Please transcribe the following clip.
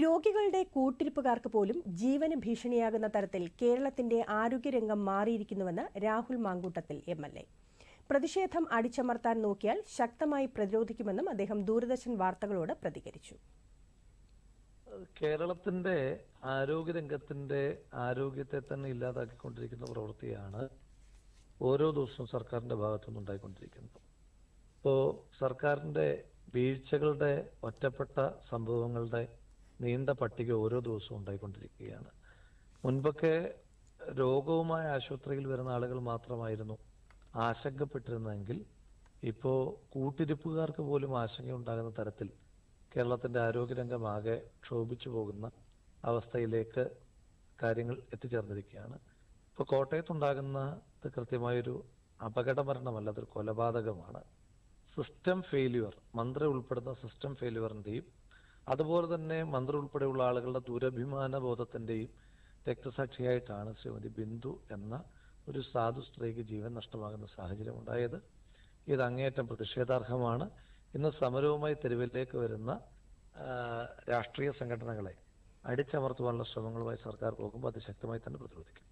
രോഗികളുടെ കൂട്ടിരിപ്പുകാർക്ക് പോലും ജീവന് ഭീഷണിയാകുന്ന തരത്തിൽ കേരളത്തിന്റെ ആരോഗ്യരംഗം മാറിയിരിക്കുന്നുവെന്ന് രാഹുൽ മാങ്കൂട്ടത്തിൽ MLA. പ്രതിഷേധം അടിച്ചമർത്താൻ നോക്കിയാൽ ശക്തമായി പ്രതിരോധിക്കുമെന്നും അദ്ദേഹം ദൂരദർശൻ വാർത്തകളോട് പ്രതികരിച്ചു. കേരളത്തിന്റെ ആരോഗ്യരംഗത്തിന്റെ ആരോഗ്യത്തെ തന്നെ ഇല്ലാതാക്കിക്കൊണ്ടിരിക്കുന്ന പ്രവൃത്തിയാണ് ഓരോ ദിവസവും സർക്കാരിന്റെ ഭാഗത്തുനിന്ന് ഉണ്ടായിക്കൊണ്ടിരിക്കുന്നത്. ഇപ്പോൾ സർക്കാരിന്റെ വീഴ്ചകളുടെ ഒറ്റപ്പെട്ട സംഭവങ്ങളുടെ നീണ്ട പട്ടിക ഓരോ ദിവസവും ഉണ്ടായിക്കൊണ്ടിരിക്കുകയാണ്. മുൻപൊക്കെ രോഗവുമായ ആശുപത്രിയിൽ വരുന്ന ആളുകൾ മാത്രമായിരുന്നു ആശങ്കപ്പെട്ടിരുന്നെങ്കിൽ ഇപ്പോൾ കൂട്ടിരിപ്പുകാർക്ക് പോലും ആശങ്കയുണ്ടാകുന്ന തരത്തിൽ കേരളത്തിന്റെ ആരോഗ്യരംഗമാകെ ക്ഷോഭിച്ചു പോകുന്ന അവസ്ഥയിലേക്ക് കാര്യങ്ങൾ എത്തിച്ചേർന്നിരിക്കുകയാണ്. ഇപ്പോൾ കോട്ടയത്തുണ്ടാകുന്ന കൃത്യമായൊരു അപകടമരണമല്ല, അതൊരു കൊലപാതകമാണ്. സിസ്റ്റം ഫെയില്യുവർ, മന്ത്രി ഉൾപ്പെടുന്ന സിസ്റ്റം ഫെയില്യുവറിന്റെയും അതുപോലെ തന്നെ മന്ത്രി ഉൾപ്പെടെയുള്ള ആളുകളുടെ ദുരഭിമാന ബോധത്തിന്റെയും രക്തസാക്ഷിയായിട്ടാണ് ശ്രീമതി ബിന്ദു എന്ന ഒരു സാധു സ്ത്രീക്ക് ജീവൻ നഷ്ടമാകുന്ന സാഹചര്യം ഉണ്ടായത്. ഇത് അങ്ങേയറ്റം പ്രതിഷേധാർഹമാണ്. ഇന്ന് സമരവുമായി തെരുവിലേക്ക് വരുന്ന രാഷ്ട്രീയ സംഘടനകളെ അടിച്ചമർത്തുവാനുള്ള ശ്രമങ്ങളുമായി സർക്കാർ പോകുമ്പോൾ അത് ശക്തമായി തന്നെ പ്രതിരോധിക്കും.